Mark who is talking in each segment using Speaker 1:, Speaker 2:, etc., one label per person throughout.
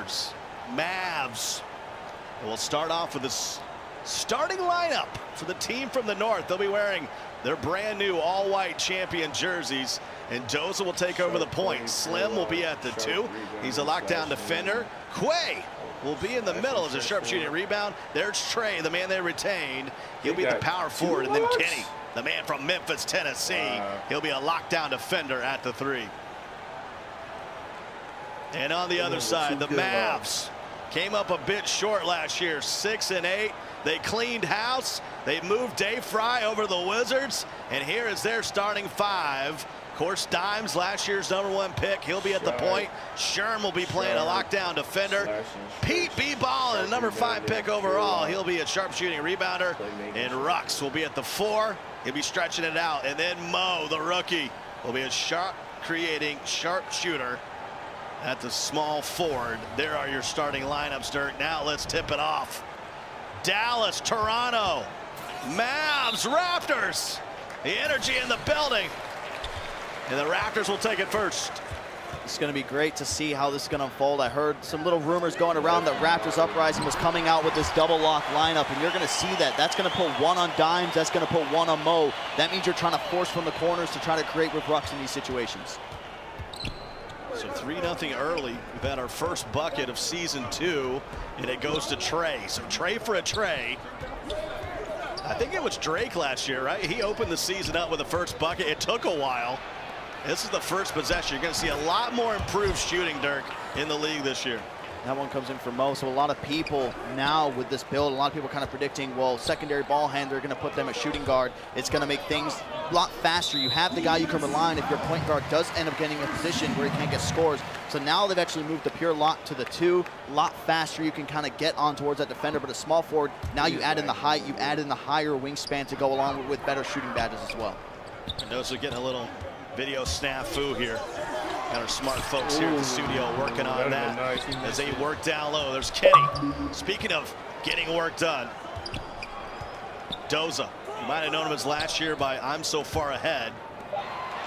Speaker 1: Raptors, Mavs. And we'll start off with this starting lineup for the team from the north. They'll be wearing their brand new all-white champion jerseys, and Doza will take over the point. Slim will be at the 2. He's a lockdown defender. Quay will be in the middle as a sharpshooting rebound. There's Trey, the man they retained. He'll be the power forward, and then Kenny, the man from Memphis, Tennessee. He'll be a lockdown defender at the 3. And on the other side, the Mavs came up a bit short last year, 6 and 8. They cleaned house. They moved Dave Fry over the Wizards, and here is their starting 5. Of course, Dimes, last year's #1 pick. He'll be at the point. Sherm will be playing a lockdown defender. Pete B-Ball, a #5 pick overall. He'll be a sharpshooting rebounder. And Rux will be at the 4. He'll be stretching it out. And then Mo, the rookie, will be a shot-creating sharpshooter at the small forward. There are your starting lineups, Dirk. Now let's tip it off. Dallas, Toronto, Mavs, Raptors. The energy in the building. And the Raptors will take it first.
Speaker 2: It's going to be great to see how this is going to unfold. I heard some little rumors going around that Raptors Uprising was coming out with this double lock lineup, and you're going to see that. That's going to put 1 on Dimes. That's going to put 1 on Mo. That means you're trying to force from the corners to try to create with Rux in these situations.
Speaker 1: So 3-0 early. We've had our first bucket of season 2, and it goes to Trey. So Trey for a Trey. I think it was Drake last year, right? He opened the season up with the first bucket. It took a while. This is the first possession. You're going to see a lot more improved shooting, Dirk, in the league this year.
Speaker 2: That one comes in for Mo. So a lot of people now with this build, a lot of people kind of predicting, well, secondary ball handler, going to put them at shooting guard. It's going to make things a lot faster. You have the guy you can rely on if your point guard does end up getting a position where he can't get scores. So now they've actually moved the pure lock to the 2. A lot faster. You can kind of get on towards that defender, but a small forward, now you add in the height, you add in the higher wingspan to go along with better shooting badges as well.
Speaker 1: And those are getting a little video snafu here. Got our smart folks here in the studio working on that as they work down low. There's Kenny. Speaking of getting work done, Doza. You might have known him as last year by I'm so far ahead.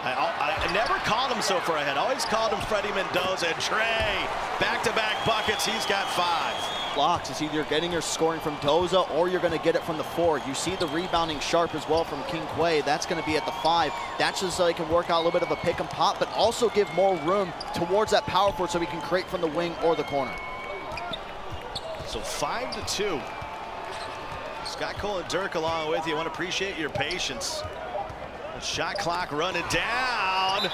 Speaker 1: I never called him so far ahead. I always called him Freddie Mendoza. And Trey, back-to-back buckets. He's got 5.
Speaker 2: Blocks. It's either getting your scoring from Doza or you're going to get it from the 4. You see the rebounding sharp as well from King Quay. That's going to be at the 5. That's just so he can work out a little bit of a pick and pop, but also give more room towards that power forward so he can create from the wing or the corner.
Speaker 1: So 5-2. Scott Cole and Dirk along with you. I want to appreciate your patience. The shot clock running down,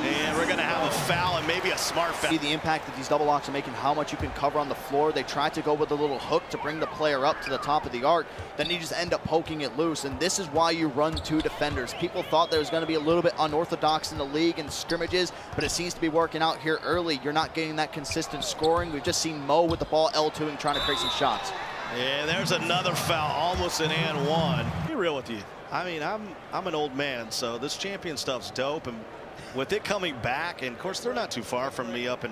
Speaker 1: and we're going to have a foul and maybe a smart foul.
Speaker 2: See the impact that these double locks are making, how much you can cover on the floor. They tried to go with a little hook to bring the player up to the top of the arc. Then you just end up poking it loose, and this is why you run 2 defenders. People thought there was going to be a little bit unorthodox in the league and scrimmages, but it seems to be working out here early. You're not getting that consistent scoring. We've just seen Mo with the ball L2 and trying to create some shots.
Speaker 1: Yeah, there's another foul, almost an and 1. Be real with you. I mean, I'm an old man, so this champion stuff's dope, and with it coming back, and of course they're not too far from me up in,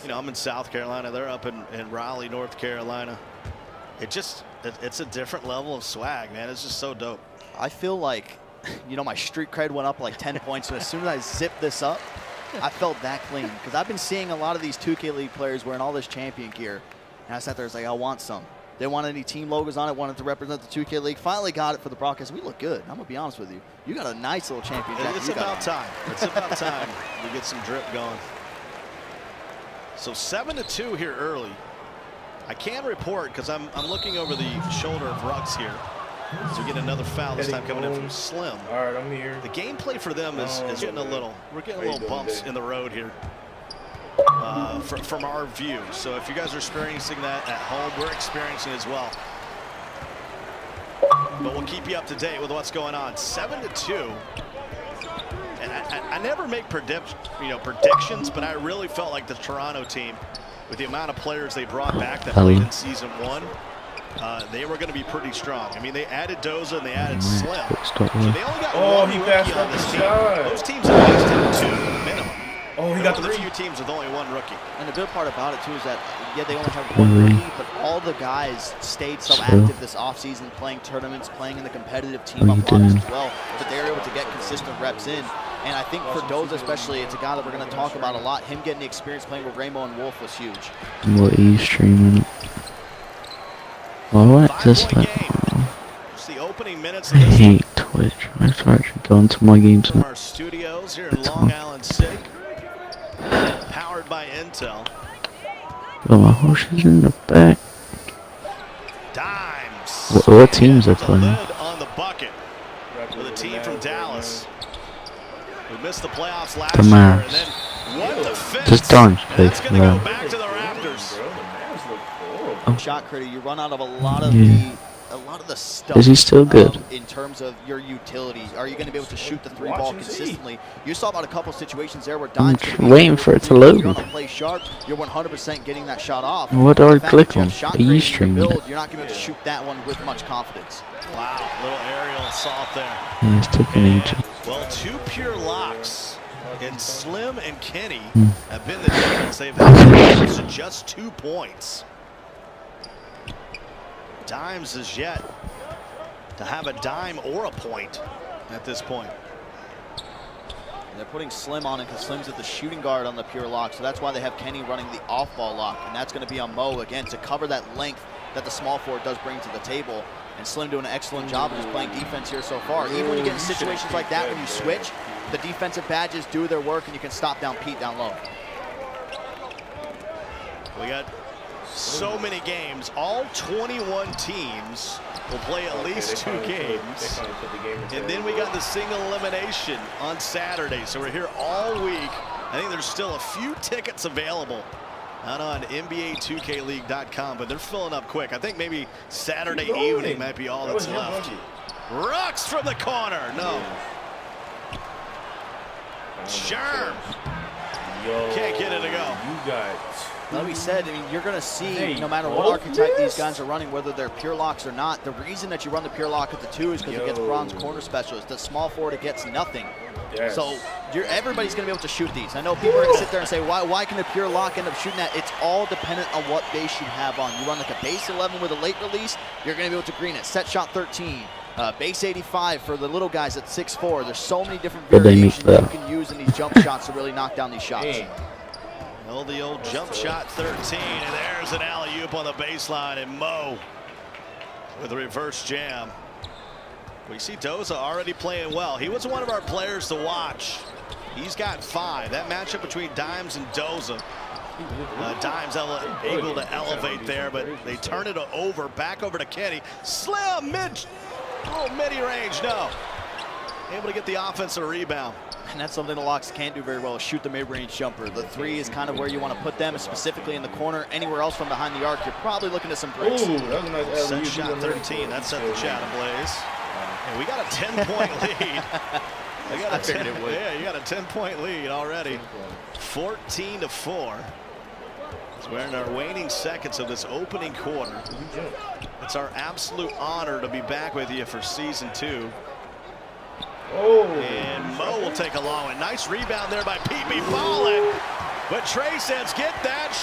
Speaker 1: you know, I'm in South Carolina. They're up in Raleigh, North Carolina. It's a different level of swag, man. It's just so dope.
Speaker 2: I feel like, you know, my street cred went up like 10 points, so as soon as I zipped this up, I felt that clean, because I've been seeing a lot of these 2K League players wearing all this champion gear, and I sat there and was like, I want some. They wanted any team logos on it, wanted to represent the 2K League. Finally got it for the broadcast. We look good. I'm going to be honest with you. You got a nice little champion jacket.
Speaker 1: It's about time. It's about time we get some drip going. So 7-2 here early. I can't report because I'm looking over the shoulder of Rux here. So we get another foul this time coming in from Slim.
Speaker 3: All right, I'm here.
Speaker 1: The gameplay for them is getting a little, we're getting a little bumps in the road here. From our view. So if you guys are experiencing that at home, we're experiencing as well. But we'll keep you up to date with what's going on. 7-2. And I never make predictions, but I really felt like the Toronto team, with the amount of players they brought back that played in season 1, they were going to be pretty strong. I mean, they added Doza and they added Slim. So they only got one rookie on this team. Those teams at least have 2 minimum.
Speaker 3: Oh, he got the
Speaker 1: few teams with only 1 rookie.
Speaker 2: And the good part about it, too, is that, yeah, they only have 1 rookie, but all the guys stayed so active this offseason, playing tournaments, playing in the competitive team up as well, that they were able to get consistent reps in. And I think for Doza especially, it's a guy that we're going to talk about a lot. Him getting the experience playing with Ramo and Wolf was huge.
Speaker 3: What are you streaming? Well, what is this like?
Speaker 1: It's the opening minutes
Speaker 3: I hate Twitch. I have to actually go into my games
Speaker 1: from
Speaker 3: now.
Speaker 1: our studios here in Long Island City. Powered by Intel.
Speaker 3: Got my horses in the back.
Speaker 1: Dimes.
Speaker 3: What teams are playing?
Speaker 1: On the bucket with a team from Dallas. We missed the playoffs last
Speaker 3: The
Speaker 1: year.
Speaker 3: Mavs.
Speaker 1: And then what defense?
Speaker 3: Just Dimes play
Speaker 1: That's
Speaker 3: for
Speaker 1: going to
Speaker 3: them.
Speaker 1: go back to the Raptors.
Speaker 3: Oh.
Speaker 2: Shot critter, you run out of a lot of the stuff.
Speaker 3: Is he still good?
Speaker 2: In terms of your utility, are you going to be able to shoot the three ball consistently? You saw about a couple situations there where
Speaker 3: I'm
Speaker 2: Dimes
Speaker 3: waiting for it to load.
Speaker 2: You're going to play sharp. You're 100% getting that shot off.
Speaker 3: What do I click on?
Speaker 2: Shot
Speaker 3: Are you
Speaker 2: creating
Speaker 3: streaming
Speaker 2: your
Speaker 3: it?
Speaker 2: build, you're not going to be able to shoot that one with much confidence.
Speaker 1: Wow, little aerial assault there.
Speaker 3: Yeah, it's taking ages.
Speaker 1: Well, two pure locks. And Slim and Kenny have been the difference. They've had just 2 points. Dimes is yet to have a dime or a point at this point.
Speaker 2: And they're putting Slim on it because Slim's at the shooting guard on the pure lock, so that's why they have Kenny running the off-ball lock, and that's going to be on Mo again to cover that length that the small forward does bring to the table. And Slim doing an excellent job of just playing defense here so far. Even when you get in situations like that, when you switch, the defensive badges do their work, and you can stop down Pete down low.
Speaker 1: We got so many games. All 21 teams will play at least 2 games. And then we got the single elimination on Saturday. So we're here all week. I think there's still a few tickets available out on NBA2KLeague.com, but they're filling up quick. I think maybe Saturday evening might be all that's left. Rux from the corner. No. Sherm. Can't get it to go.
Speaker 2: Like we said, I mean, you're going to see no matter what archetype these guys are running, whether they're pure locks or not, the reason that you run the pure lock at the 2 is because it gets bronze corner specialist. The small forward, it gets nothing.
Speaker 4: Yes.
Speaker 2: So everybody's going to be able to shoot these. I know people are going to sit there and say, why can a pure lock end up shooting that? It's all dependent on what base you have on. You run like a base 11 with a late release, you're going to be able to green it. Set shot 13. Base 85 for the little guys at 6'4". There's so many different variations that you can use in these jump shots to really knock down these shots.
Speaker 1: Well, the old jump shot 13, and there's an alley-oop on the baseline, and Mo with a reverse jam. We see Doza already playing well. He was one of our players to watch. He's got 5. That matchup between Dimes and Doza. Dimes able to elevate there, but they turn it over, back over to Kenny. Slim, mid-range, no. Able to get the offensive rebound.
Speaker 2: And that's something the locks can't do very well, is shoot the mid-range jumper. The 3 is kind of where you want to put them, specifically in the corner. Anywhere else from behind the arc, you're probably looking at some bricks.
Speaker 4: Ooh, that was a nice
Speaker 1: Set shot 13, that set the chat ablaze. And we got a 10-point lead.
Speaker 2: I figured it would.
Speaker 1: Yeah, you got a 10-point lead already. 14-4. So we're in our waning seconds of this opening quarter. It's our absolute honor to be back with you for season 2.
Speaker 4: Oh.
Speaker 1: And Mo will take a long one. Nice rebound there by PB Ballin. But Trey says, get that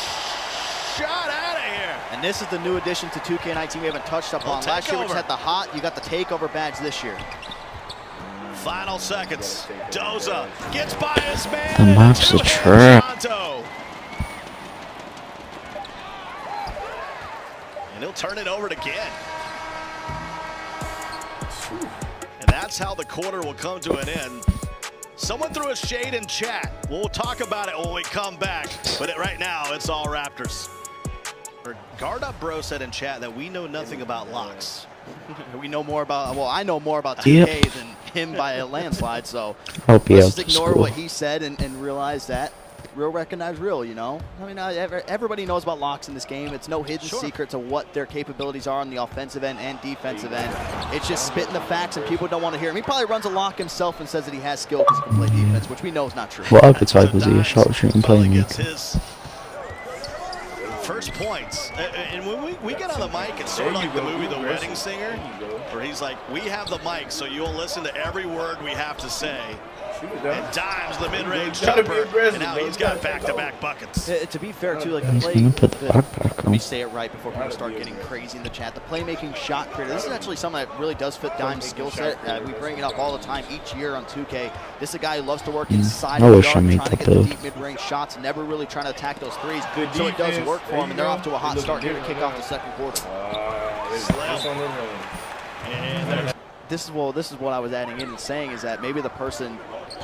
Speaker 1: shot out of here.
Speaker 2: And this is the new addition to 2K19 we haven't touched upon. Last year we just had the hot, you got the takeover badge this year.
Speaker 1: Final seconds. Doza gets by his man.
Speaker 3: The Mavs are trash.
Speaker 1: And he'll turn it over again. And that's how the quarter will come to an end. Someone threw a shade in chat. We'll talk about it when we come back. But right now, it's all Raptors. Guard Up Bro said in chat that we know nothing about locks.
Speaker 2: We know more about, well, I know more about 2K than him by a landslide, so let's just ignore what he said and realize that real recognize real, you know? I mean, everybody knows about locks in this game. It's no hidden secret to what their capabilities are on the offensive end and defensive end. It's just spitting the facts, and people don't want to hear him. He probably runs a lock himself and says that he has skill because he can play defense, which we know is not true.
Speaker 3: What archetype is he? A shot shooting playing league?
Speaker 1: First points. And when we get on the mic, it's sort of like the movie The Wedding Singer, where he's like, we have the mic, so you'll listen to every word we have to say.
Speaker 4: Shoot it down.
Speaker 1: And dimes the mid-range
Speaker 4: Gotta be
Speaker 1: jumper.
Speaker 4: aggressive,
Speaker 1: And now
Speaker 4: bro.
Speaker 1: he's got back-to-back buckets.
Speaker 2: To be fair, too, like the
Speaker 3: He's
Speaker 2: play.
Speaker 3: gonna put the backpack
Speaker 2: Let
Speaker 3: on.
Speaker 2: me say it right before people start getting crazy in the chat. The playmaking shot creator. This is actually something that really does fit Dime's skill set. We bring it up all the time each year on 2K. This is a guy who loves to work inside
Speaker 3: I
Speaker 2: the
Speaker 3: wish I
Speaker 2: yard,
Speaker 3: made
Speaker 2: trying to
Speaker 3: that
Speaker 2: get the
Speaker 3: though.
Speaker 2: deep mid-range shots, never really trying to attack those threes.
Speaker 4: Good
Speaker 2: So it does
Speaker 4: defense.
Speaker 2: work for
Speaker 4: There
Speaker 2: him,
Speaker 4: you
Speaker 2: and they're
Speaker 4: go.
Speaker 2: off to a hot
Speaker 4: Good
Speaker 2: start here to
Speaker 4: looking
Speaker 2: kick off the second quarter.
Speaker 4: It's on the run.
Speaker 1: And
Speaker 2: This is what I was adding in and saying is that maybe the person,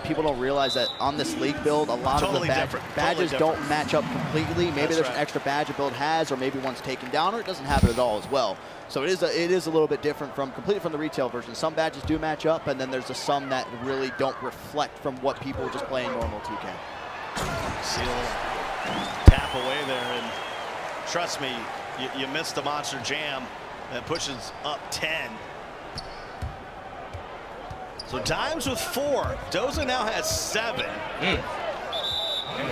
Speaker 2: people don't realize that on this league build, a lot
Speaker 1: Totally
Speaker 2: of the
Speaker 1: different.
Speaker 2: badges
Speaker 1: Totally
Speaker 2: don't match up completely. Maybe
Speaker 1: That's
Speaker 2: there's
Speaker 1: right.
Speaker 2: an extra badge a build has, or maybe one's taken down, or it doesn't have it at all as well. So it is a little bit different completely from the retail version. Some badges do match up, and then there's some that really don't reflect from what people just play in normal 2K.
Speaker 1: see a little tap away there, and trust me, you missed the monster jam that pushes up 10. So Dimes with 4. Doza now has 7. And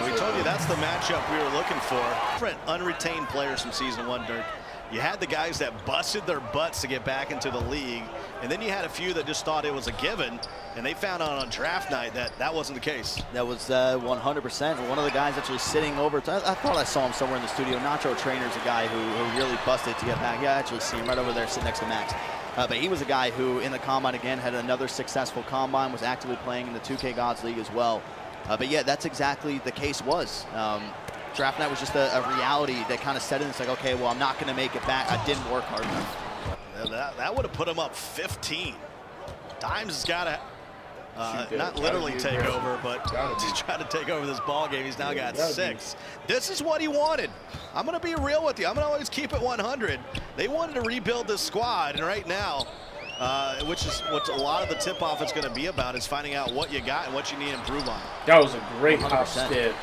Speaker 1: we told you that's the matchup we were looking for. Different unretained players from Season 1, Dirk. You had the guys that busted their butts to get back into the league, and then you had a few that just thought it was a given, and they found out on draft night that that wasn't the case.
Speaker 2: That was 100%. One of the guys actually sitting over. I thought I saw him somewhere in the studio. Nacho Trainer's a guy who really busted to get back. Yeah, I actually see him right over there sitting next to Max. But he was a guy who, in the Combine, again, had another successful Combine, was actively playing in the 2K Gods League as well. But yeah, that's exactly the case was. Draft night was just a reality that kind of set in. It's like, okay, well, I'm not going to make it back. I didn't work hard enough.
Speaker 1: That would have put him up 15. Dimes has got to not literally take over, but to try to take over this ball game. He's now got 6. This is what he wanted. I'm going to be real with you. I'm going to always keep it 100. They wanted to rebuild this squad, and right now, which is what a lot of the tip-off is going to be about, is finding out what you got and what you need to improve on.
Speaker 4: That was a great hop
Speaker 2: 100%.
Speaker 4: step.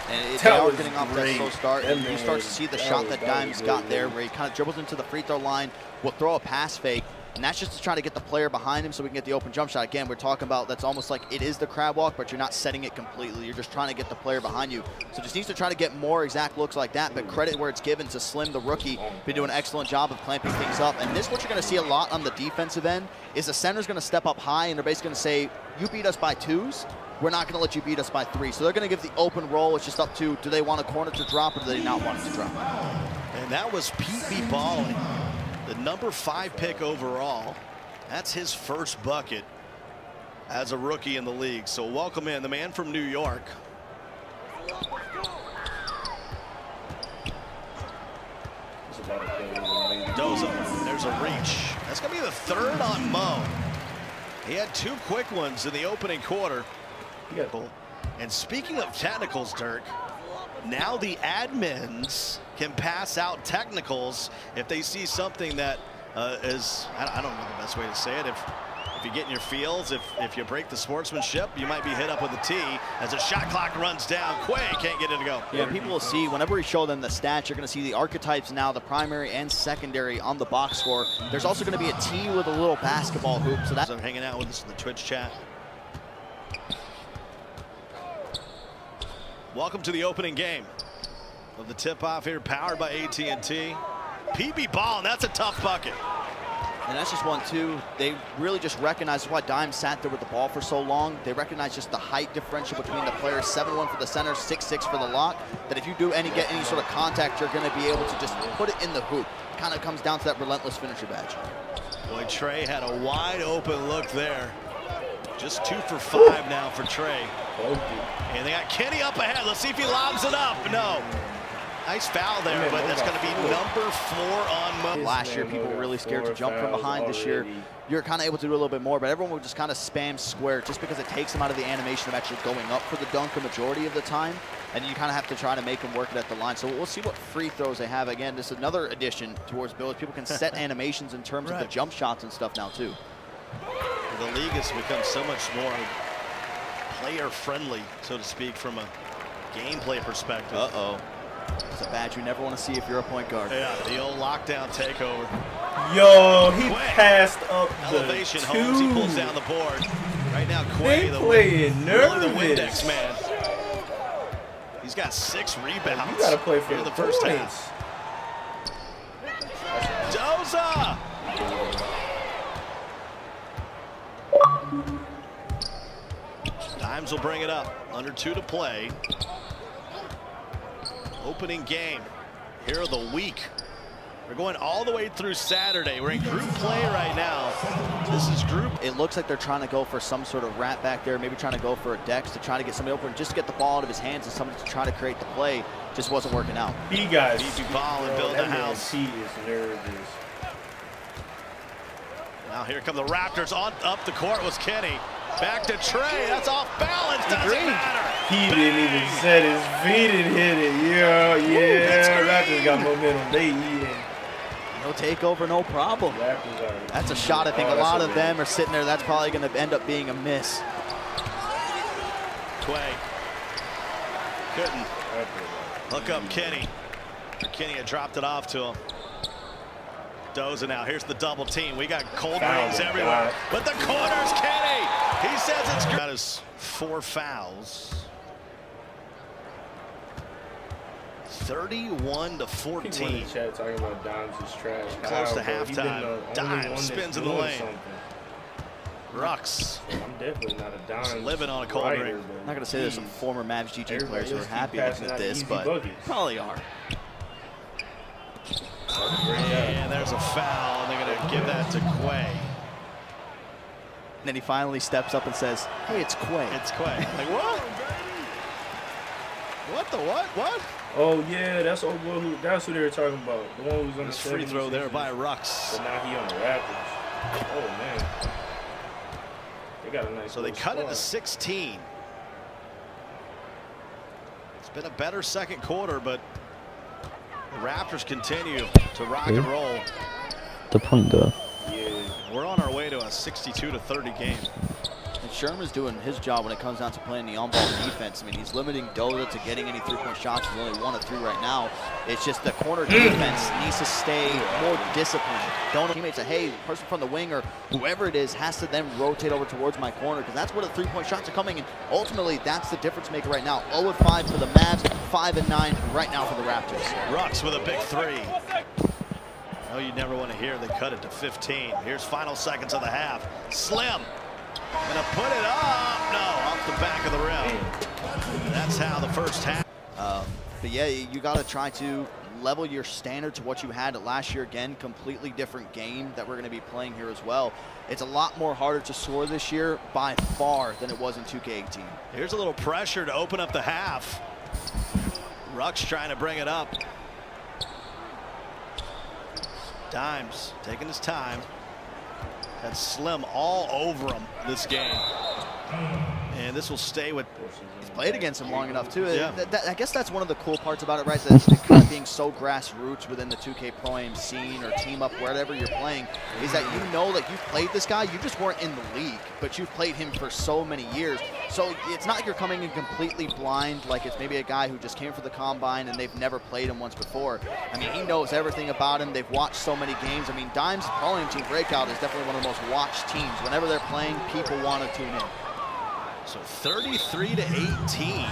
Speaker 2: And
Speaker 4: That
Speaker 2: they are
Speaker 4: was
Speaker 2: getting off that
Speaker 4: great.
Speaker 2: slow start, and you start to see the shot
Speaker 4: was-
Speaker 2: that
Speaker 4: that was
Speaker 2: Dimes
Speaker 4: really
Speaker 2: got there,
Speaker 4: good.
Speaker 2: where he kind of dribbles into the free throw line, will throw a pass fake, and that's just to try to get the player behind him so we can get the open jump shot. Again, we're talking about that's almost like it is the crab walk, but you're not setting it completely. You're just trying to get the player behind you. So just needs to try to get more exact looks like that, but credit where it's given to Slim, the rookie, been doing an excellent job of clamping things up. And this, what you're going to see a lot on the defensive end, is the center's going to step up high, and they're basically going to say, you beat us by 2s, we're not going to let you beat us by 3. So they're going to give the open roll. It's just up to, do they want a corner to drop, or do they not want it to drop?
Speaker 1: And that was Pete B. Balling, the number 5 pick overall. That's his first bucket as a rookie in the league. So welcome in the man from New York. Doza, there's a reach. That's going to be the 3rd on Mo. He had 2 quick ones in the opening quarter. And speaking of technicals, Dirk, now the admins can pass out technicals if they see something that is, I don't know the best way to say it. If you get in your feels, if you break the sportsmanship, you might be hit up with a tee as the shot clock runs down. Quay can't get it to go.
Speaker 2: Yeah, people will see, whenever we show them the stats, you're going to see the archetypes now, the primary and secondary on the box score. There's also going to be a tee with a little basketball hoop. So that's
Speaker 1: hanging out with us in the Twitch chat. Welcome to the opening game of the tip-off here, powered by AT&T. PB Ball, and that's a tough bucket.
Speaker 2: And that's just one, too. They really just recognize why Dime sat there with the ball for so long. They recognize just the height differential between the players, 7'1" for the center, 6'6" for the lock, that if you do get any sort of contact, you're going to be able to just put it in the hoop. Kind of comes down to that relentless finisher badge.
Speaker 1: Boy, Trey had a wide open look there. Just 2 for 5 now for Trey. And they got Kenny up ahead. Let's see if he lobs it up. No. Nice foul there, but that's going to be number 4 on Mo.
Speaker 2: Last year, people were really scared to jump from behind. This year, you're kind of able to do a little bit more, but everyone would just kind of spam square just because it takes them out of the animation of actually going up for the dunk a majority of the time, and you kind of have to try to make them work it at the line. So we'll see what free throws they have. Again, this is another addition towards builds. People can set animations in terms of the jump shots and stuff now, too.
Speaker 1: The league has become so much more player-friendly, so to speak, from a gameplay perspective.
Speaker 2: Uh-oh. It's a badge you never want to see if you're a point guard.
Speaker 1: Yeah, the old lockdown takeover.
Speaker 4: Yo, he
Speaker 1: Quay.
Speaker 4: passed up
Speaker 1: Elevation,
Speaker 4: the
Speaker 1: Holmes, he pulls
Speaker 4: 2.
Speaker 1: down the board. Right now, Quay,
Speaker 4: They playing
Speaker 1: really the
Speaker 4: nervous.
Speaker 1: Windex man. He's got 6 rebounds.
Speaker 4: You gotta play for
Speaker 1: in the first
Speaker 4: points.
Speaker 1: half. Doza! Dimes will bring it up. Under 2 to play. Opening game here of the week. We're going all the way through Saturday. We're in group play right now. This is group.
Speaker 2: It looks like they're trying to go for some sort of rat back there, maybe trying to go for a Dex to try to get somebody open, just to get the ball out of his hands and somebody to try to create the play. Just wasn't working out.
Speaker 4: B guys.
Speaker 1: Beat ball and build the house.
Speaker 4: He is nervous.
Speaker 1: Now here come the Raptors on up the court was Kenny. Back to Trey. That's off balance. Doesn't matter.
Speaker 4: He didn't even set his feet and hit it. Yeah. Raptors got momentum. They eating.
Speaker 2: No takeover, no problem. That's a shot. I think a lot of them are sitting there. That's probably going to end up being a miss.
Speaker 1: Quay. Couldn't. Look up Kenny. Kenny had dropped it off to him. Doza now. Here's the double team. We got cold rings everywhere. But the corner's Kenny. He says it's good. Got his 4 fouls. 31 to 14.
Speaker 4: People in the chat talking about Dimes is trash.
Speaker 1: Close to halftime. Dimes spins in the lane. Rux.
Speaker 4: I'm definitely not a Dimes.
Speaker 1: Living on a cold ring.
Speaker 2: I'm not going to say there's some former Mavs GG players who are happy looking at this, but probably are.
Speaker 1: And there's a foul, and they're going to give that to Quay.
Speaker 2: And then he finally steps up and says, hey, it's Quay.
Speaker 1: It's Quay. Like, what? What the what? What?
Speaker 4: Oh, yeah, that's who they were talking about. The one who was on the
Speaker 1: free throw there by Rux.
Speaker 4: But now he on the Raptors. Oh, man. They got a nice
Speaker 1: So they cut it to 16. It's been a better second quarter, but the Raptors continue to rock and roll.
Speaker 3: The point guard.
Speaker 4: Yeah.
Speaker 1: We're on our way to a 62 to 30 game.
Speaker 2: And Sherman's doing his job when it comes down to playing the on-ball defense. I mean, he's limiting Doza to getting any three-point shots. He's only 1 of 3 right now. It's just the corner defense needs to stay more disciplined. Don't teammates say, hey, the person from the wing or whoever it is has to then rotate over towards my corner because that's where the three-point shots are coming. And ultimately, that's the difference maker right now. 0 of 5 for the Mavs, 5 and 9 right now for the Raptors.
Speaker 1: Rux with a big 3. No, you never want to hear they cut it to 15. Here's final seconds of the half. Slim. Gonna put it up. No, off the back of the rim. That's how the first half.
Speaker 2: But yeah, you got to try to level your standard to what you had last year. Again, completely different game that we're going to be playing here as well. It's a lot more harder to score this year by far than it was in 2K18.
Speaker 1: Here's a little pressure to open up the half. Rux trying to bring it up. Dimes taking his time. Had Slim all over him this game. And this will stay with.
Speaker 2: He's played against him long enough, too.
Speaker 1: Yeah.
Speaker 2: I guess that's one of the cool parts about it, right? That's kind of being so grassroots within the 2K Pro Am scene or team up, wherever you're playing, is that you know that you've played this guy. You just weren't in the league, but you've played him for so many years. So it's not like you're coming in completely blind, like it's maybe a guy who just came for the combine and they've never played him once before. I mean, he knows everything about him. They've watched so many games. I mean, Dimes' Pro Am Team Breakout is definitely one of the most watched teams. Whenever they're playing, people want to tune in.
Speaker 1: So 33 to 18,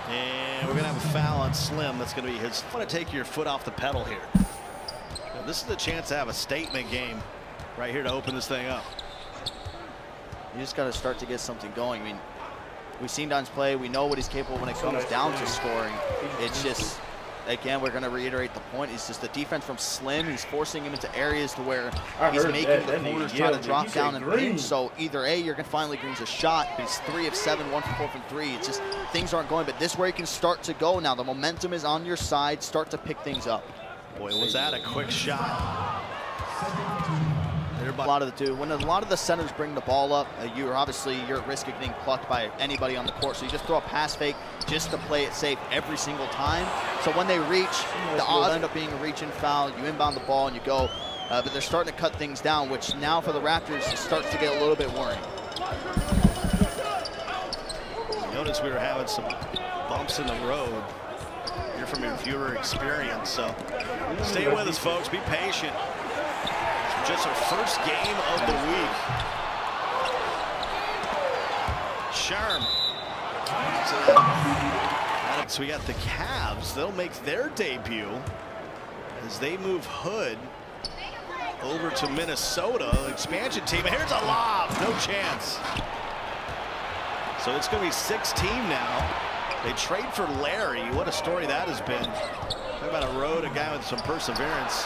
Speaker 1: and we're gonna have a foul on Slim. That's gonna be his. I want to take your foot off the pedal here. Now, this is the chance to have a statement game right here to open this thing up.
Speaker 2: You just got to start to get something going. I mean, we've seen Dimes play. We know what he's capable when it comes down to scoring. It's just, again, we're going to reiterate the point. It's just the defense from Slim. He's forcing him into areas to where he's making the corners try to drop down and range. So either A, you're going to finally Green's a shot. He's 3 of 7, 1 for 4 from 3. It's just things aren't going. But this where you can start to go now. The momentum is on your side. Start to pick things up.
Speaker 1: Boy, was that a quick shot.
Speaker 2: A lot of the two. When a lot of the centers bring the ball up, you're at risk of getting plucked by anybody on the court. So you just throw a pass fake just to play it safe every single time. So when they reach, the odds end up being a reach-in foul. You inbound the ball and you go. But they're starting to cut things down, which now for the Raptors starts to get a little bit worrying.
Speaker 1: Notice we were having some bumps in the road. You're from your viewer experience, so stay with us, folks. Be patient. Just our first game of the week. Sherm. So we got the Cavs. They'll make their debut as they move Hood over to Minnesota, expansion team. And here's a lob. No chance. So it's going to be 6-team now. They trade for Larry. What a story that has been. Talk about a road, a guy with some perseverance.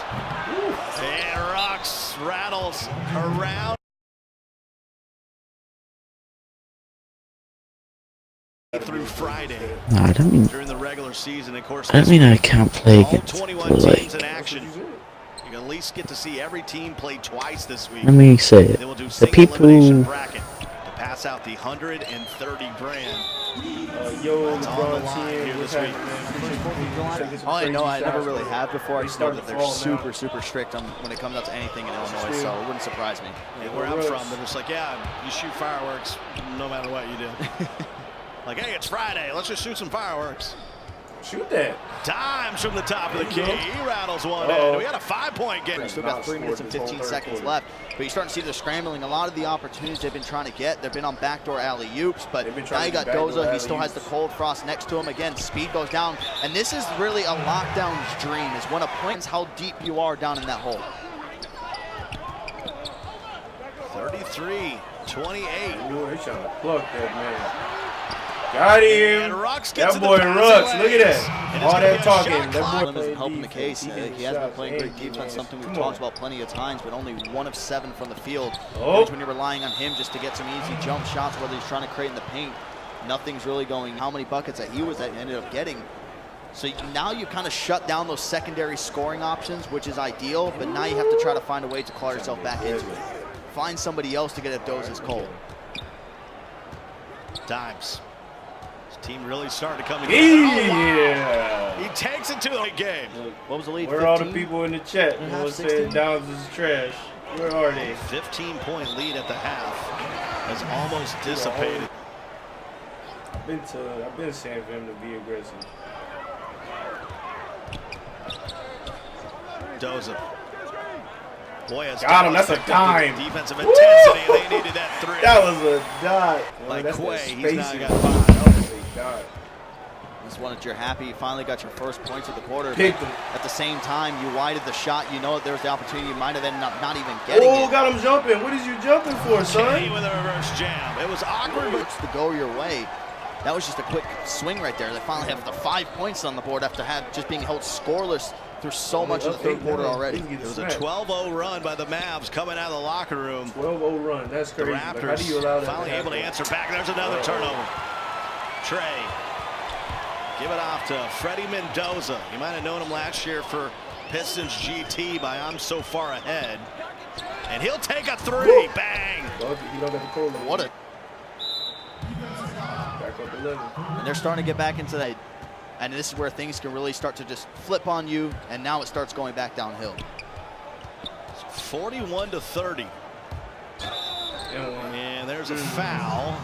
Speaker 1: And rocks, rattles around. Through Friday.
Speaker 3: No, I don't mean.
Speaker 1: During the regular season, of course.
Speaker 3: I don't mean I can't play
Speaker 1: all
Speaker 3: against.
Speaker 1: 21
Speaker 3: But
Speaker 1: teams in
Speaker 3: like,
Speaker 1: action. You can at least get to see every team play twice this week.
Speaker 3: let me say it.
Speaker 1: They will do
Speaker 3: The
Speaker 1: single elimination
Speaker 3: people.
Speaker 1: bracket to pass out the 130 grand.
Speaker 4: Yo,
Speaker 1: It's on the
Speaker 4: LeBron
Speaker 1: line here
Speaker 4: team,
Speaker 1: this
Speaker 4: what's
Speaker 1: week.
Speaker 4: happening?
Speaker 2: Oh, I know. I never really
Speaker 4: bro.
Speaker 2: have before. I
Speaker 4: They
Speaker 2: just know
Speaker 4: started
Speaker 2: that
Speaker 4: to
Speaker 2: they're
Speaker 4: fall
Speaker 2: super,
Speaker 4: now.
Speaker 2: super strict on when it comes out to anything in Illinois, so it wouldn't surprise me.
Speaker 1: And where I'm from, they're just like, yeah, you shoot fireworks no matter what you do. Like, hey, it's Friday. Let's just shoot some fireworks.
Speaker 4: Shoot that.
Speaker 1: Dimes from the top of the key. He rattles one
Speaker 4: Uh-oh.
Speaker 1: in. We got a 5-point game.
Speaker 2: Still got 3 minutes and 15 seconds left, but you're starting to see they're scrambling. A lot of the opportunities they've been trying to get, they've been on backdoor alley-oops, but now you got Doza. He still has the cold frost next to him. Again, speed goes down, and this is really a lockdown's dream, is when a point is how deep you are down in that hole.
Speaker 1: 33-28.
Speaker 4: Ooh, they trying to pluck that man. Got
Speaker 1: And
Speaker 4: him.
Speaker 1: Rux gets
Speaker 4: That
Speaker 1: in the
Speaker 4: boy
Speaker 1: passing
Speaker 4: Rux. Look at
Speaker 1: lanes.
Speaker 4: that.
Speaker 1: And it's
Speaker 4: All
Speaker 1: gonna
Speaker 4: that
Speaker 1: be a
Speaker 4: talking.
Speaker 1: shot
Speaker 4: That
Speaker 1: clock.
Speaker 4: boy
Speaker 2: Isn't
Speaker 4: played
Speaker 2: helping the
Speaker 4: defense.
Speaker 2: case. He has been
Speaker 4: shots
Speaker 2: playing
Speaker 4: and
Speaker 2: great defense,
Speaker 4: defense.
Speaker 2: something we've
Speaker 4: Come
Speaker 2: talked
Speaker 4: on.
Speaker 2: about plenty of times, but only 1 of 7 from the field.
Speaker 4: Oh.
Speaker 2: Which when you're relying on him just to get some easy jump shots, whether he's trying to create in the paint, nothing's really going. How many buckets that he ended up getting. So now you kind of shut down those secondary scoring options, which is ideal, but now you have to try to find a way to claw yourself back into it. Find somebody else to get if Doza's cold.
Speaker 1: Dimes. His team really starting to come together. Oh, wow.
Speaker 4: Yeah.
Speaker 1: He takes it to the game.
Speaker 2: What was the lead?
Speaker 4: Where are all the
Speaker 2: 15?
Speaker 4: people in the chat? You know what I'm
Speaker 2: 16?
Speaker 4: saying? Downs is trash. Where are they?
Speaker 1: 15-point lead at the half has almost dissipated.
Speaker 4: I've been saying for him to be aggressive.
Speaker 1: Doza. Boy, has
Speaker 4: Got him. That's a dime.
Speaker 1: Defensive intensity. They needed that 3.
Speaker 4: That was a dot.
Speaker 1: Like
Speaker 4: That's
Speaker 1: Quay,
Speaker 4: that
Speaker 1: he's now
Speaker 4: spacing.
Speaker 1: got 5.
Speaker 4: That was a dot.
Speaker 2: Just wanted you're happy you finally got your first points of the quarter.
Speaker 4: Picked him.
Speaker 2: At the same time, you widened the shot. You know that there was the opportunity. You might have ended up not even getting
Speaker 4: Oh,
Speaker 2: it.
Speaker 4: got him jumping. What is you jumping for,
Speaker 1: Kenny
Speaker 4: son?
Speaker 1: with a reverse jam. It was awkward, but
Speaker 2: To go your way. That was just a quick swing right there. They finally have the 5 points on the board after just being held scoreless through so much of the third quarter already.
Speaker 1: it was a 12-0 run by the Mavs coming out of the locker room.
Speaker 4: 12-0 run. That's
Speaker 1: The
Speaker 4: crazy. Like, how
Speaker 1: Raptors
Speaker 4: do you allow that
Speaker 1: finally able to
Speaker 4: happen?
Speaker 1: answer back. There's another turnover. Trey. Give it off to Freddie Mendoza. You might have known him last year for Pistons GT by I'm So Far Ahead. And he'll take a 3.
Speaker 4: Woo!
Speaker 1: Bang.
Speaker 4: You don't got the cold.
Speaker 2: What a...
Speaker 4: Back up 11.
Speaker 2: And they're starting to get back into that. And this is where things can really start to just flip on you. And now it starts going back downhill.
Speaker 1: 41-30. And there's a foul.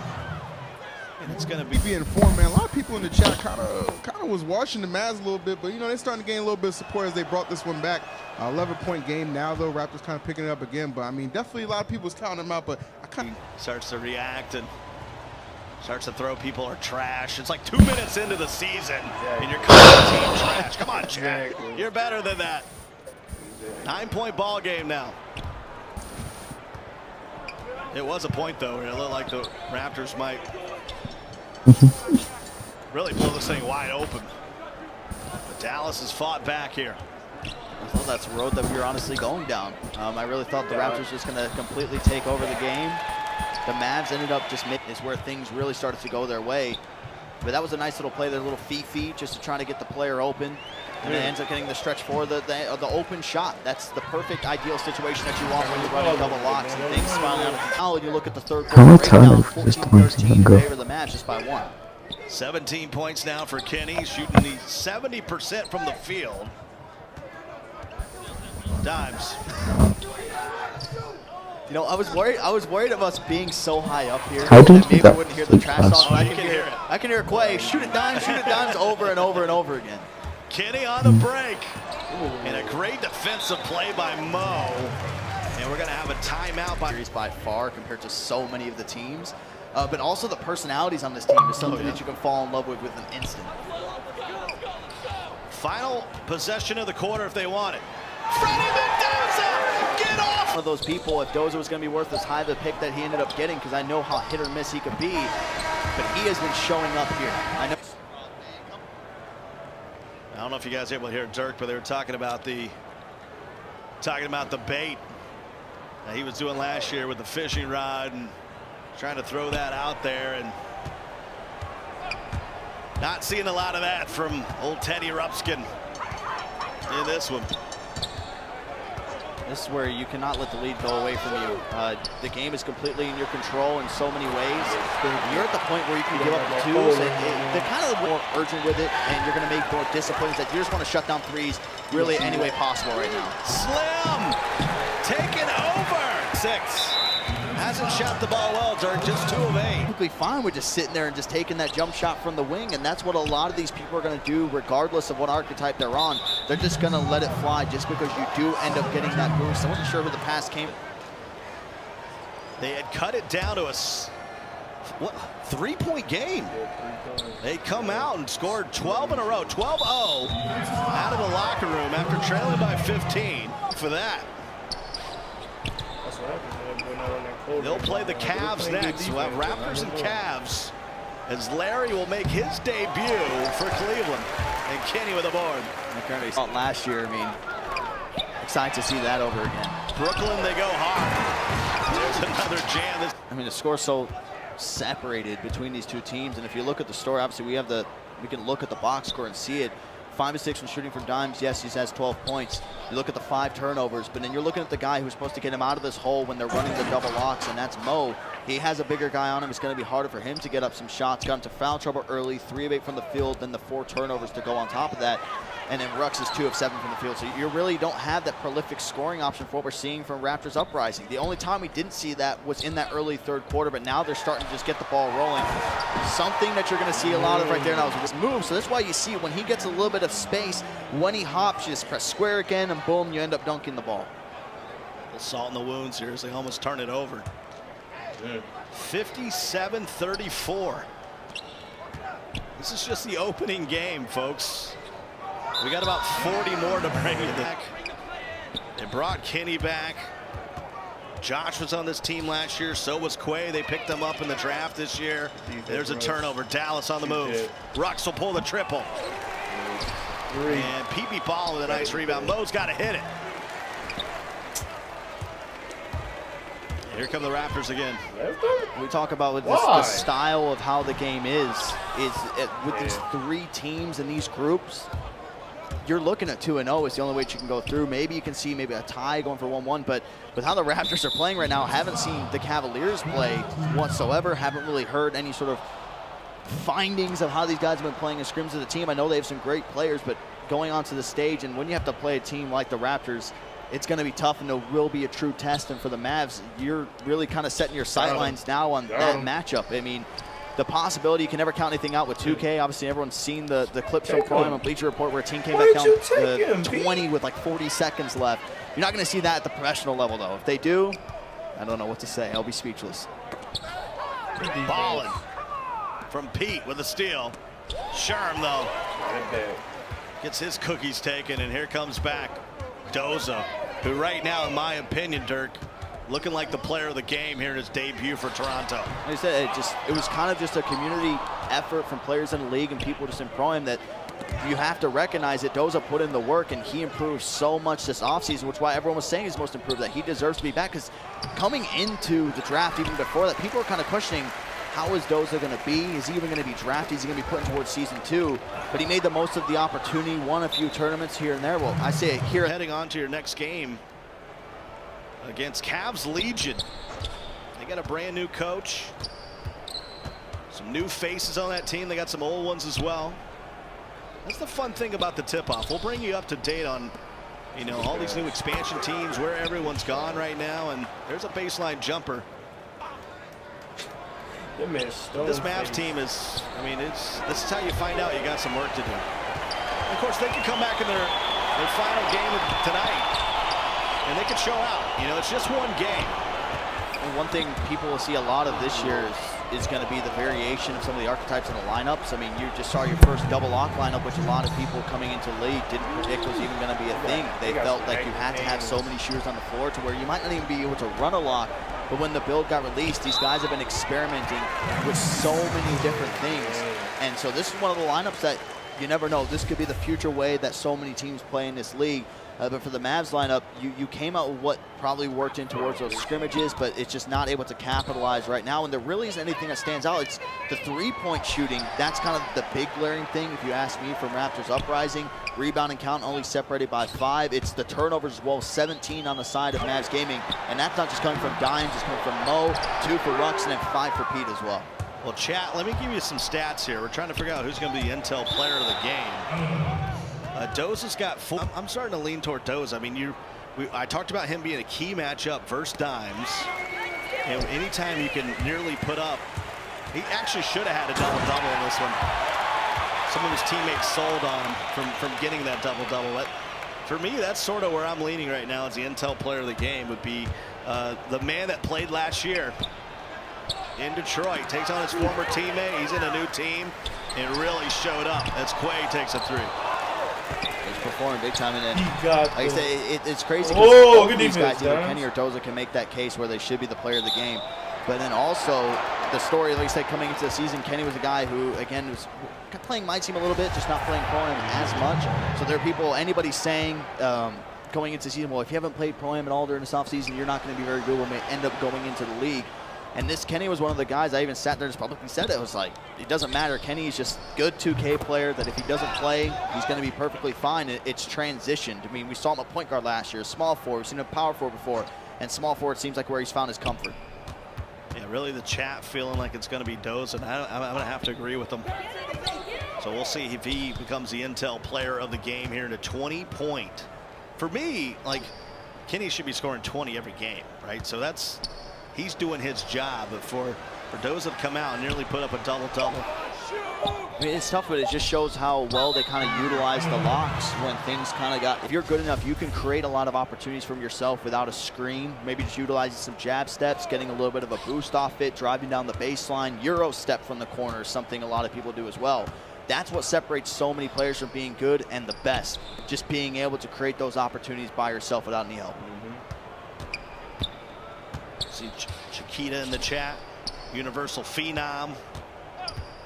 Speaker 1: And it's going to be
Speaker 5: informed, man. A lot of people in the chat kind of was watching the Mavs a little bit, but you know they're starting to gain a little bit of support as they brought this one back. 11-point game now, though. Raptors kind of picking it up again, but I mean, definitely a lot of people was counting them out. But I kind of
Speaker 1: starts to react and starts to throw people are trash. It's like 2 minutes into the season, and you're calling the team trash. Come on, Jack.
Speaker 4: Exactly.
Speaker 1: You're better than that. 9-point ball game now. It was a point, though, where it looked like the Raptors might really blow this thing wide open. But Dallas has fought back here.
Speaker 2: I thought that's a road that we were honestly going down. I really thought the Raptors was going to completely take over the game. The Mavs ended up just is where things really started to go their way. But that was a nice little play, their little feet just to try to get the player open. And then ends up getting the stretch for the open shot. That's the perfect ideal situation that you want when you're running double locks and things finally out of now. And you look at the third
Speaker 3: How
Speaker 2: quarter
Speaker 3: many
Speaker 2: breakdown,
Speaker 3: times does points
Speaker 2: 14-13
Speaker 3: even
Speaker 2: in
Speaker 3: go?
Speaker 2: favor of the Mavs just by 1.
Speaker 1: 17 points now for Kenny, shooting the 70% from the field. Dimes.
Speaker 2: You know, I was worried of us being so high up here
Speaker 3: How do you
Speaker 2: that maybe
Speaker 3: do that?
Speaker 2: I wouldn't hear the trash
Speaker 3: That's-
Speaker 2: talk.
Speaker 1: you can hear it.
Speaker 2: I can hear Quay shoot it dimes over and over and over again.
Speaker 1: Kenny on the break. And a great defensive play by Mo. And we're going to have a timeout
Speaker 2: By far compared to so many of the teams. But also the personalities on this team is something that you can fall in love with an instant.
Speaker 1: Final possession of the quarter if they want it. Freddie Mendoza, get off!
Speaker 2: One of those people, if Doza was going to be worth as high the pick that he ended up getting, because I know how hit or miss he could be. but he has been showing up here. I know.
Speaker 1: I don't know if you guys are able to hear Dirk, but they were talking about the bait that he was doing last year with the fishing rod and trying to throw that out there, and not seeing a lot of that from old Teddy Rupskin in this one.
Speaker 2: This is where you cannot let the lead go away from you. The game is completely in your control in so many ways. You're at the point where you can give up the twos, and they're kind of more urgent with it, and you're going to make more disciplines that you just want to shut down threes really any way possible right now.
Speaker 1: Slim taking over. 6. Hasn't shot the ball well, Dirk, just 2 of 8.
Speaker 2: Perfectly fine with just sitting there and just taking that jump shot from the wing, and that's what a lot of these people are going to do regardless of what archetype they're on. They're just going to let it fly just because you do end up getting that boost. I wasn't sure who the pass came.
Speaker 1: They had cut it down to a 3-point game. They come out and scored 12 in a row, 12-0 out of the locker room after trailing by 15 for that. They'll play the Cavs next. We'll have Raptors and Cavs as Larry will make his debut for Cleveland. And Kenny with a board.
Speaker 2: Last year, I mean, excited to see that over again.
Speaker 1: Brooklyn, they go hard. There's another jam.
Speaker 2: I mean, the score's so separated between these two teams, and if you look at the story, obviously we can look at the box score and see it. 5 of 6 from shooting from dimes. Yes, he has 12 points. You look at the 5 turnovers, but then you're looking at the guy who's supposed to get him out of this hole when they're running the double locks, and that's Mo. He has a bigger guy on him. It's going to be harder for him to get up some shots. Got into foul trouble early, 3 of 8 from the field, then the 4 turnovers to go on top of that. And then Rux is 2 of 7 from the field. So you really don't have that prolific scoring option for what we're seeing from Raptors Uprising. The only time we didn't see that was in that early third quarter, but now they're starting to just get the ball rolling. Something that you're going to see a lot of right there now is this move. So that's why you see when he gets a little bit of space, when he hops, you just press square again, and boom, you end up dunking the ball.
Speaker 1: A little salt in the wounds here as they almost turn it over. 57-34. This is just the opening game, folks. We got about 40 more to bring you back. They brought Kenny back. Josh was on this team last year. So was Quay. They picked him up in the draft this year. There's a turnover. Dallas on the move. Rux will pull the triple. And PB Ball with a nice rebound. Mo's got to hit it. Here come the Raptors again.
Speaker 2: We talk about with this, the style of how the game is with these 3 teams and these groups. You're looking at 2-0 is the only way you can go through. Maybe you can see maybe a tie going for 1-1, but with how the Raptors are playing right now, haven't seen the Cavaliers play whatsoever. Haven't really heard any sort of findings of how these guys have been playing in scrims as a team. I know they have some great players, but going onto the stage, and when you have to play a team like the Raptors, it's going to be tough, and there will be a true test. And for the Mavs, you're really kind of setting your sightlines now on that matchup. I mean, the possibility, you can never count anything out with 2K. Obviously, everyone's seen the clips from Prime and Bleacher Report where a team came back down 20 with like 40 seconds left. You're not going to see that at the professional level, though. If they do, I don't know what to say. I'll be speechless.
Speaker 1: Ballin' from Pete with a steal. Sherm, though, gets his cookies taken, and here comes back Doza, who right now, in my opinion, Dirk, looking like the player of the game here in his debut for Toronto.
Speaker 2: Like I said, it was kind of just a community effort from players in the league and people just in Pro-Am that you have to recognize that Doza put in the work, and he improved so much this offseason, which is why everyone was saying he's most improved, that he deserves to be back. Because coming into the draft, even before that, people were kind of questioning, how is Doza going to be? Is he even going to be drafted? Is he going to be put in towards season 2? But he made the most of the opportunity, won a few tournaments here and there. Well, I say it here.
Speaker 1: Heading on to your next game against Cavs Legion. They got a brand new coach. Some new faces on that team. They got some old ones as well. That's the fun thing about the tip-off. We'll bring you up to date on, you know, all these new expansion teams, where everyone's gone right now, and there's a baseline jumper. This Mavs team is, I mean, this is how you find out you got some work to do. And of course, they could come back in their final game tonight, and they could show out. You know, it's just one game.
Speaker 2: And one thing people will see a lot of this year is going to be the variation of some of the archetypes in the lineups. I mean, you just saw your first double lock lineup, which a lot of people coming into the league didn't predict was even going to be a thing. They felt like you had to have so many shooters on the floor to where you might not even be able to run a lock But when the build got released, these guys have been experimenting with so many different things. And so this is one of the lineups that you never know. This could be the future way that so many teams play in this league. But for the Mavs lineup, you came out with what probably worked in towards those scrimmages, but it's just not able to capitalize right now. And there really isn't anything that stands out. It's the three-point shooting. That's kind of the big glaring thing, if you ask me, from Raptors Uprising. Rebounding count only separated by 5. It's the turnovers as well, 17 on the side of Mavs Gaming. And that's not just coming from Dimes, it's coming from Mo, 2 for Rux, and then 5 for Pete as well.
Speaker 1: Well, chat, let me give you some stats here. We're trying to figure out who's going to be the Intel player of the game. Doza's got 4. I'm starting to lean toward Doza. I mean, I talked about him being a key matchup versus Dimes. And anytime you can nearly put up, he actually should have had a double-double in this one. Some of his teammates sold on him from getting that double-double. But for me, that's sort of where I'm leaning right now as the Intel player of the game would be the man that played last year in Detroit. Takes on his former teammate. He's in a new team and really showed up as Quay takes a 3.
Speaker 2: He's performing big time, and then,
Speaker 4: like
Speaker 2: I say, it's crazy
Speaker 4: Oh,
Speaker 2: because
Speaker 4: good
Speaker 2: these guys,
Speaker 4: defense,
Speaker 2: either
Speaker 4: guys.
Speaker 2: Kenny or Doza, can make that case where they should be the player of the game. But then also, the story, like I said, coming into the season, Kenny was a guy who, again, was playing my team a little bit, just not playing Pro-Am as much. So there are people, anybody saying going into the season, well, if you haven't played Pro-Am at all during this offseason, you're not going to be very good when we end up going into the league. And this Kenny was one of the guys I even sat there and just publicly said it. It was like, it doesn't matter. Kenny's just good 2K player that if he doesn't play, he's going to be perfectly fine. It's transitioned. I mean, we saw him at point guard last year, small forward. We've seen him power forward before. And small forward seems like where he's found his comfort.
Speaker 1: Yeah, really the chat feeling like it's going to be Doza, and I'm going to have to agree with them. So we'll see if he becomes the Intel player of the game here in a 20-point. For me, like, Kenny should be scoring 20 every game, right? So he's doing his job. But for Doza to come out and nearly put up a double-double.
Speaker 2: I mean, it's tough, but it just shows how well they kind of utilize the locks when things kind of got. If you're good enough, you can create a lot of opportunities from yourself without a screen. Maybe just utilizing some jab steps, getting a little bit of a boost off it, driving down the baseline. Euro step from the corner is something a lot of people do as well. That's what separates so many players from being good and the best. Just being able to create those opportunities by yourself without any help.
Speaker 1: See Chiquita in the chat, Universal Phenom.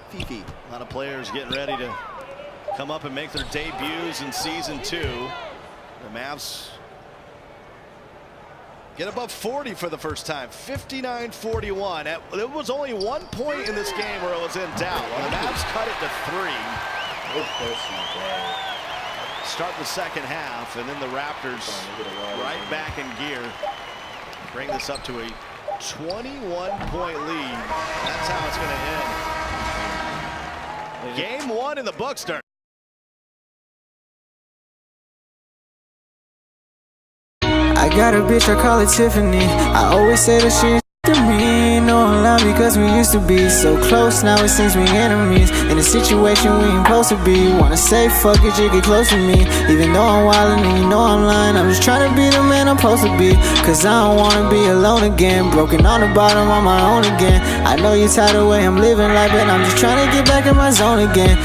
Speaker 2: Fifi.
Speaker 1: A lot of players getting ready to come up and make their debuts in Season 2. The Mavs get above 40 for the first time, 59-41. There was only 1 point in this game where it was in doubt. Well, the Mavs cut it to 3. Start the second half, and then the Raptors right back in gear. Bring this up to a 21-point lead. That's how it's going to end. Game 1 in the books, Dark.
Speaker 6: I got a bitch, I call her Tiffany. I always say that she to me. No, I'm lying because we used to be so close. Now it seems we enemies. In a situation we ain't supposed to be. Wanna say fuck it, you get close to me. Even though I'm wildin' and you know I'm lying, I'm just trying to be the man I'm supposed to be. Cause I don't wanna be alone again. Broken on the bottom on my own again. I know you're tired of the way I'm living life, but I'm just trying to get back in my zone again.